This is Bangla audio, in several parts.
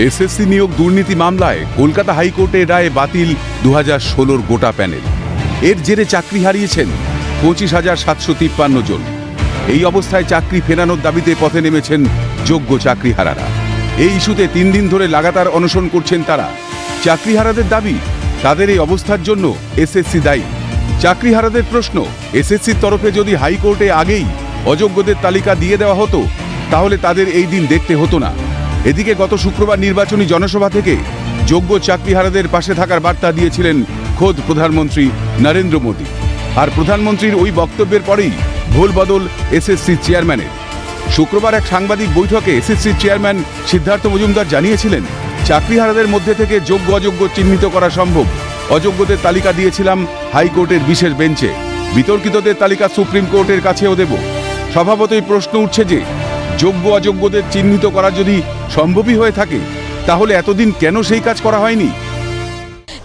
এসএসসি নিয়োগ দুর্নীতি মামলায় কলকাতা হাইকোর্টের রায়ে বাতিল 2016 গোটা প্যানেল। এর জেরে চাকরি হারিয়েছেন 25,753 জন। এই অবস্থায় চাকরি ফেরানোর দাবিতে পথে নেমেছেন যোগ্য চাকরিহারারা। এই ইস্যুতে 3 দিন ধরে লাগাতার অনশন করছেন তারা। চাকরিহারাদের দাবি, তাদের এই অবস্থার জন্য এসএসসি দায়ী। চাকরিহারাদের প্রশ্ন, এসএসসির তরফে যদি হাইকোর্টে আগেই অযোগ্যদের তালিকা দিয়ে দেওয়া হতো তাহলে তাদের এই দিন দেখতে হতো না। এদিকে গত শুক্রবার নির্বাচনী জনসভা থেকে যোগ্য চাকরিহারাদের পাশে থাকার বার্তা দিয়েছিলেন খোদ প্রধানমন্ত্রী নরেন্দ্র মোদী। আর প্রধানমন্ত্রীর ওই বক্তব্যের পরেই ভোলবদল এসএসসির চেয়ারম্যানের। শুক্রবার এক সাংবাদিক বৈঠকে এসএসসির চেয়ারম্যান সিদ্ধার্থ মজুমদার জানিয়েছিলেন, চাকরিহারাদের মধ্যে থেকে যোগ্য অযোগ্য চিহ্নিত করা সম্ভব। অযোগ্যদের তালিকা দিয়েছিলাম হাইকোর্টের বিশেষ বেঞ্চে, বিতর্কিতদের তালিকা সুপ্রিম কোর্টের কাছেও দেব। স্বভাবতই প্রশ্ন উঠছে যে যোগ্য অযোগ্যদের চিহ্নিত করা যদি সম্ভবই হয়ে থাকে তাহলে এতদিন কেন সেই কাজ করা হয়নি?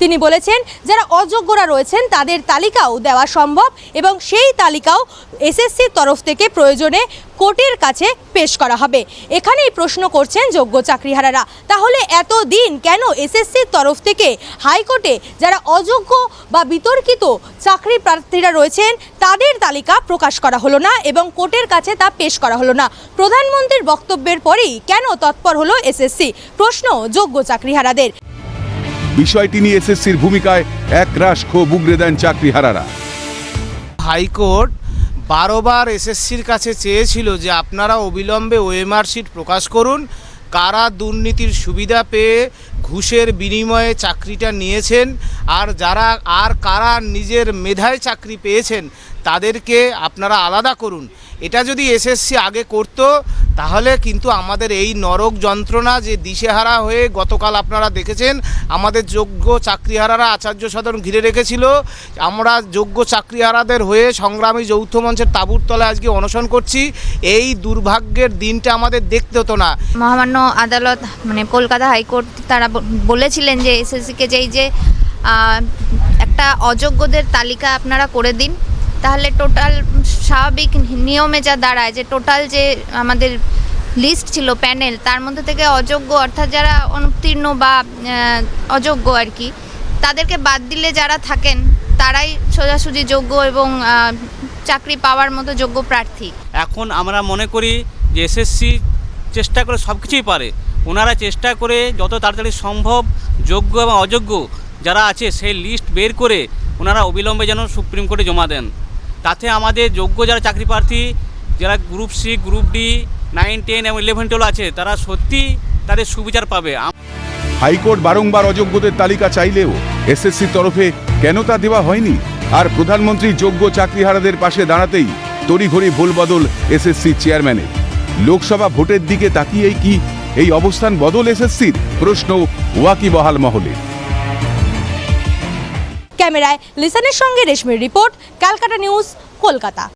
তিনি বলেছেন, যারা অযোগ্যরা রয়েছেন তাদের তালিকাও দেওয়া সম্ভব এবং সেই তালিকাও এসএসসির তরফ থেকে প্রয়োজনে কোর্টের কাছে পেশ করা হবে। এখানেই প্রশ্ন করছেন যোগ্য চাকরিহারারা, তাহলে এতদিন কেন এসএসসির তরফ থেকে হাইকোর্টে যারা অযোগ্য বা বিতর্কিত চাকরি প্রার্থীরা রয়েছেন তাদের তালিকা প্রকাশ করা হলো না এবং কোর্টের কাছে তা পেশ করা হলো না? প্রধানমন্ত্রীর বক্তব্যের পরেই কেন তৎপর হলো এসএসসি? প্রশ্ন যোগ্য চাকরিহারাদের। বিষয়টি নিয়ে এসএসসির ভূমিকায় একরাশ ক্ষোভ উগরে দেন চাকরিহারারা। হাইকোর্ট 12 বার এসএসসির কাছে চেয়েছিল যে আপনারা অবিলম্বে ওএমআর শিট প্রকাশ করুন, কারা দুর্নীতির সুবিধা পেয়ে ঘুষের বিনিময়ে চাকরিটা নিয়েছেন আর কারা নিজের মেধায় চাকরি পেয়েছেন তাদেরকে আপনারা আলাদা করুন। এটা যদি এসএসসি আগে করতো তাহলে কিন্তু আমাদের এই নরক যন্ত্রণা যে দিশেহারা হয়ে গতকাল আপনারা দেখেছেন আমাদের যোগ্য চাকরিহারারা আচার্য সদন ঘিরে রেখেছিল। আমরা যোগ্য চাকরিহারাদের হয়ে সংগ্রামী যৌথ মঞ্চের তাঁবুর তলায় আজকে অনশন করছি। এই দুর্ভাগ্যের দিনটা আমাদের দেখতে হতো না। মহামান্য আদালত মানে কলকাতা হাইকোর্ট তারা বলেছিলেন যে এসএসসিকে যে একটা অযোগ্যদের তালিকা আপনারা করে দিন, তাহলে টোটাল স্বাভাবিক নিয়মে যা দাঁড়ায় যে টোটাল যে আমাদের লিস্ট ছিল প্যানেল তার মধ্যে থেকে অযোগ্য অর্থাৎ যারা অনুত্তীর্ণ বা অযোগ্য আর কি, তাদেরকে বাদ দিলে যারা থাকেন তারাই সোজাসুজি যোগ্য এবং চাকরি পাওয়ার মতো যোগ্য প্রার্থী। এখন আমরা মনে করি যে এসএসসি চেষ্টা করে সব কিছুই পারে। ওনারা চেষ্টা করে যত তাড়াতাড়ি সম্ভব যোগ্য এবং অযোগ্য যারা আছে সেই লিস্ট বের করে ওনারা অবিলম্বে যেন সুপ্রিম কোর্টে জমা দেন। তাতে আমাদের যোগ্য যারা চাকরি প্রার্থী, যারা গ্রুপ সি, গ্রুপ ডি, 9, 10 এবং 11, 12 আছে তারা সত্যি তাদের সুবিচার পাবে। হাইকোর্ট বারংবার অযোগ্যদের তালিকা চাইলেও এসএসসির তরফে কেন তা দেওয়া হয়নি? আর প্রধানমন্ত্রী যোগ্য চাকরিহারাদের পাশে দাঁড়াতেই তড়িঘড়ি ভোলবদল এসএসসির চেয়ারম্যানের। লোকসভা ভোটের দিকে তাকিয়েই কি এই অবস্থান বদল এসএসসির? প্রশ্ন ওয়াকিবহাল মহলে। ক্যামেরায় লিসানের সঙ্গে রেশমির রিপোর্ট, ক্যালকাটা নিউজ, কলকাতা।